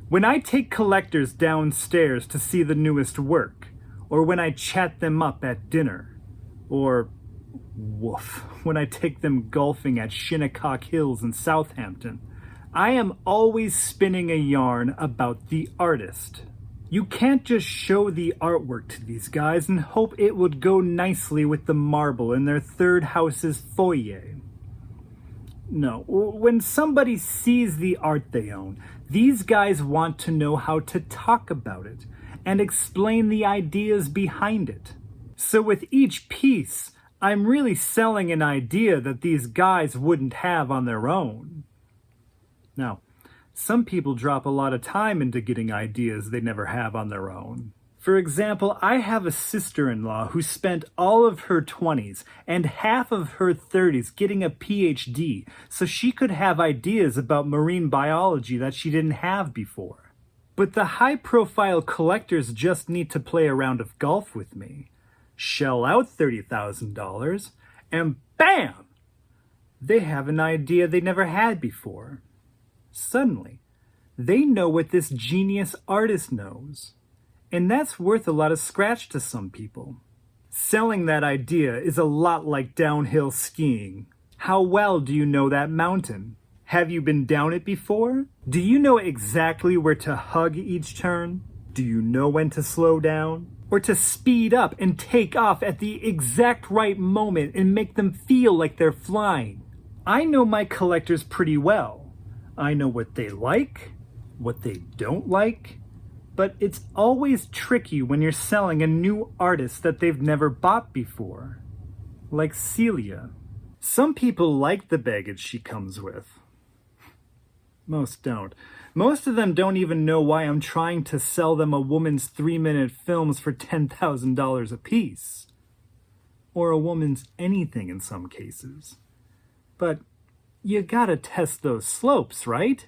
When I take collectors downstairs to see the newest work, or when I chat them up at dinner, or, woof, when I take them golfing at Shinnecock Hills in Southampton, I am always spinning a yarn about the artist. You can't just show the artwork to these guys and hope it would go nicely with the marble in their third house's foyer. No, when somebody sees the art they own, these guys want to know how to talk about it and explain the ideas behind it. So with each piece, I'm really selling an idea that these guys wouldn't have on their own. Now, some people drop a lot of time into getting ideas they never have on their own. For example, I have a sister-in-law who spent all of her 20s and half of her 30s getting a PhD so she could have ideas about marine biology that she didn't have before. But the high-profile collectors just need to play a round of golf with me, shell out $30,000, and bam! They have an idea they never had before. Suddenly, they know what this genius artist knows. And that's worth a lot of scratch to some people. Selling that idea is a lot like downhill skiing. How well do you know that mountain? Have you been down it before? Do you know exactly where to hug each turn? Do you know when to slow down? Or to speed up and take off at the exact right moment and make them feel like they're flying? I know my collectors pretty well. I know what they like, what they don't like, but it's always tricky when you're selling a new artist that they've never bought before. Like Celia. Some people like the baggage she comes with. Most don't. Most of them don't even know why I'm trying to sell them a woman's 3-minute films for $10,000 a piece. Or a woman's anything in some cases. But you gotta test those slopes, right?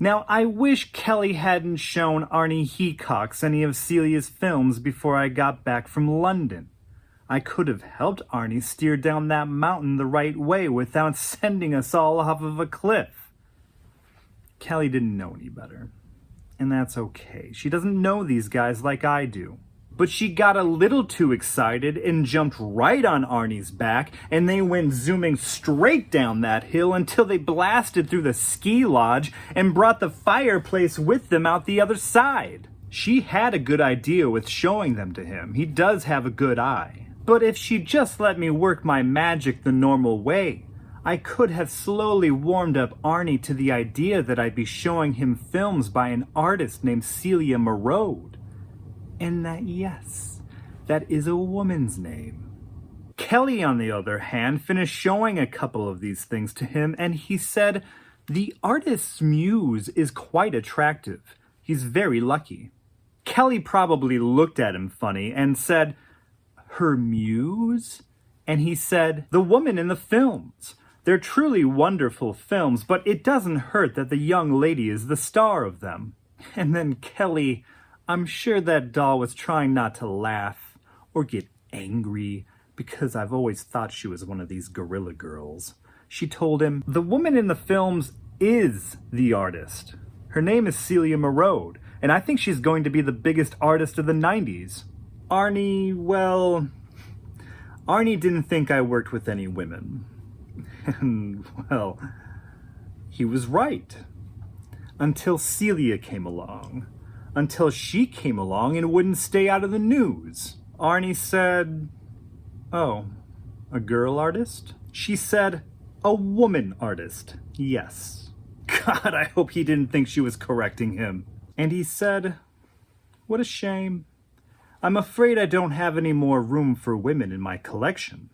Now, I wish Kelly hadn't shown Arnie Heacox any of Celia's films before I got back from London. I could have helped Arnie steer down that mountain the right way without sending us all off of a cliff. Kelly didn't know any better. And that's okay. She doesn't know these guys like I do. But she got a little too excited and jumped right on Arnie's back, and they went zooming straight down that hill until they blasted through the ski lodge and brought the fireplace with them out the other side. She had a good idea with showing them to him. He does have a good eye. But if she just let me work my magic the normal way, I could have slowly warmed up Arnie to the idea that I'd be showing him films by an artist named Celia Merode. And that, yes, that is a woman's name. Kelly, on the other hand, finished showing a couple of these things to him, and he said, "The artist's muse is quite attractive. He's very lucky." Kelly probably looked at him funny and said, "Her muse?" And he said, "The woman in the films. They're truly wonderful films, but it doesn't hurt that the young lady is the star of them." And then Kelly, I'm sure that doll was trying not to laugh or get angry because I've always thought she was one of these gorilla girls. She told him, "The woman in the films is the artist. Her name is Celia Merode, and I think she's going to be the biggest artist of the 90s. Arnie, well, Arnie didn't think I worked with any women. And, well, he was right. Until Celia came along. Until she came along and wouldn't stay out of the news. Arnie said, 'Oh, a girl artist?' She said, 'A woman artist, yes.' God, I hope he didn't think she was correcting him. And he said, 'What a shame. I'm afraid I don't have any more room for women in my collection.'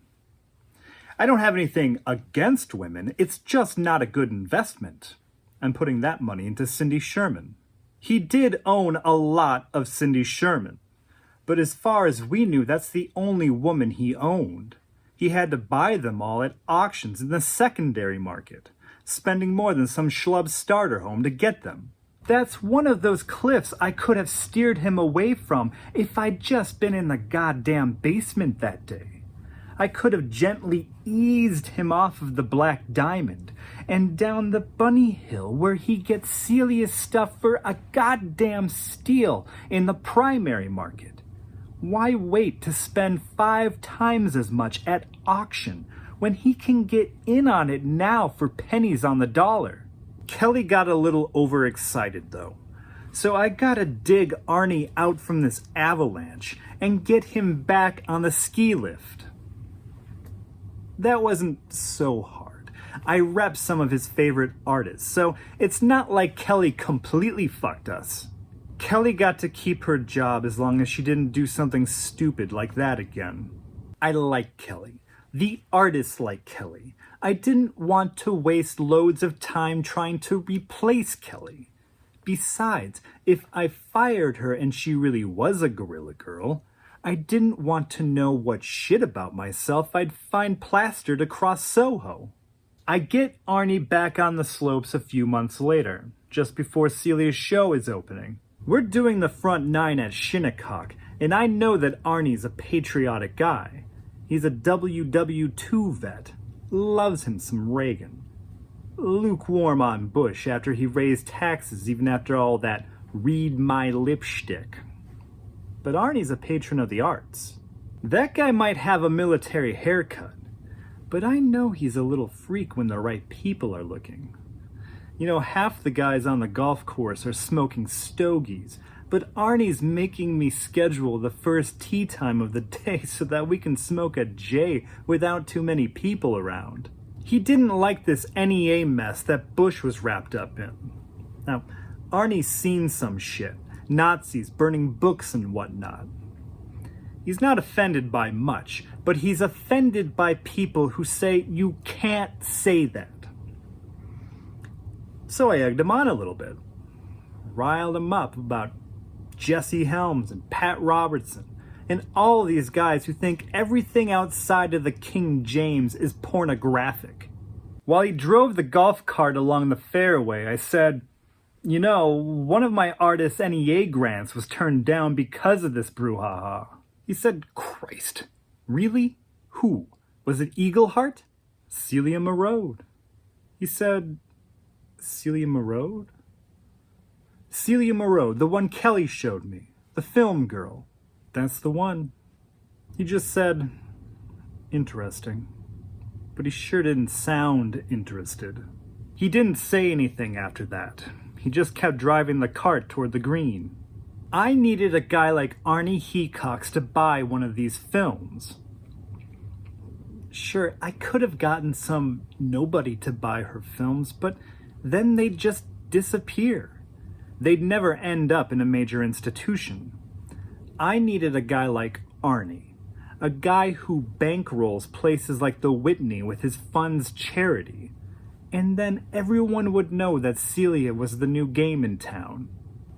I don't have anything against women, it's just not a good investment. I'm putting that money into Cindy Sherman." He did own a lot of Cindy Sherman, but as far as we knew, that's the only woman he owned. He had to buy them all at auctions in the secondary market, spending more than some schlub's starter home to get them. That's one of those cliffs I could have steered him away from if I'd just been in the goddamn basement that day. I could have gently eased him off of the Black Diamond and down the Bunny Hill where he gets Celia's stuff for a goddamn steal in the primary market. Why wait to spend 5 times as much at auction when he can get in on it now for pennies on the dollar? Kelly got a little overexcited though, so I gotta dig Arnie out from this avalanche and get him back on the ski lift. That wasn't so hard. I rep some of his favorite artists, so it's not like Kelly completely fucked us. Kelly got to keep her job as long as she didn't do something stupid like that again. I like Kelly. The artists like Kelly. I didn't want to waste loads of time trying to replace Kelly. Besides, if I fired her and she really was a Gorilla Girl, I didn't want to know what shit about myself I'd find plastered across Soho. I get Arnie back on the slopes a few months later, just before Celia's show is opening. We're doing the front 9 at Shinnecock, and I know that Arnie's a patriotic guy. He's a WW2 vet. Loves him some Reagan. Lukewarm on Bush after he raised taxes even after all that read my lip shtick. But Arnie's a patron of the arts. That guy might have a military haircut, but I know he's a little freak when the right people are looking. You know, half the guys on the golf course are smoking stogies, but Arnie's making me schedule the first tea time of the day so that we can smoke a J without too many people around. He didn't like this NEA mess that Bush was wrapped up in. Now, Arnie's seen some shit. Nazis burning books and whatnot. He's not offended by much, but he's offended by people who say you can't say that. So I egged him on a little bit. Riled him up about Jesse Helms and Pat Robertson and all these guys who think everything outside of the King James is pornographic. While he drove the golf cart along the fairway, I said, you know, one of my artist's NEA grants was turned down because of this brouhaha. He said, Christ, really? Who? Was it Eagleheart? Celia Merode. He said, Celia Merode? Celia Merode, the one Kelly showed me. The film girl. That's the one. He just said, interesting. But he sure didn't sound interested. He didn't say anything after that. He just kept driving the cart toward the green. I needed a guy like Arnie Hecox to buy one of these films. Sure, I could have gotten some nobody to buy her films, but then they'd just disappear. They'd never end up in a major institution. I needed a guy like Arnie, a guy who bankrolls places like the Whitney with his fund's charity. And then everyone would know that Celia was the new game in town.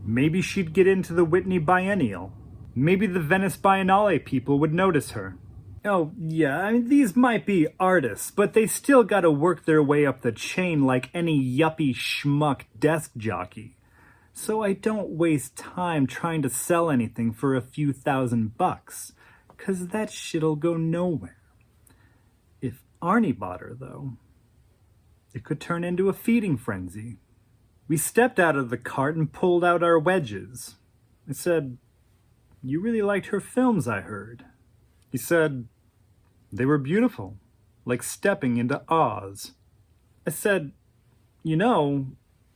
Maybe she'd get into the Whitney Biennial. Maybe the Venice Biennale people would notice her. Oh, yeah, I mean, these might be artists, but they still gotta work their way up the chain like any yuppie schmuck desk jockey. So I don't waste time trying to sell anything for a few $1,000, 'cause that shit'll go nowhere. If Arnie bought her, though, it could turn into a feeding frenzy. We stepped out of the cart and pulled out our wedges. I said, you really liked her films, I heard. He said, they were beautiful, like stepping into Oz. I said, you know,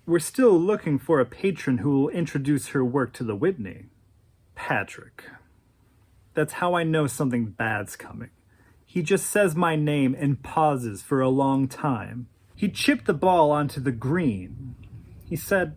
we're still looking for a patron who will introduce her work to the Whitney. Patrick. That's how I know something bad's coming. He just says my name and pauses for a long time. He chipped the ball onto the green. He said,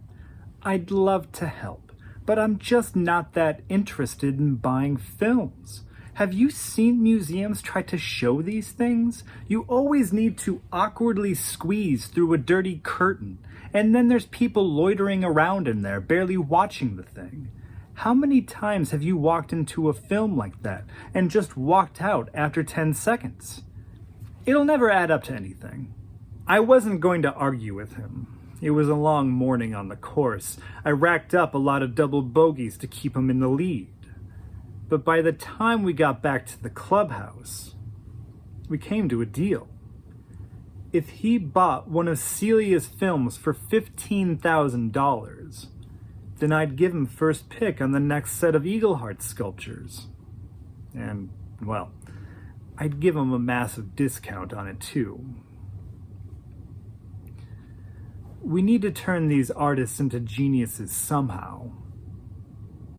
I'd love to help, but I'm just not that interested in buying films. Have you seen museums try to show these things? You always need to awkwardly squeeze through a dirty curtain, and then there's people loitering around in there, barely watching the thing. How many times have you walked into a film like that and just walked out after 10 seconds? It'll never add up to anything. I wasn't going to argue with him. It was a long morning on the course. I racked up a lot of double bogeys to keep him in the lead. But by the time we got back to the clubhouse, We came to a deal. If he bought one of Celia's films for $15,000, then I'd give him first pick on the next set of Eagle Heart sculptures. And, well, I'd give him a massive discount on it too. We need to turn these artists into geniuses somehow.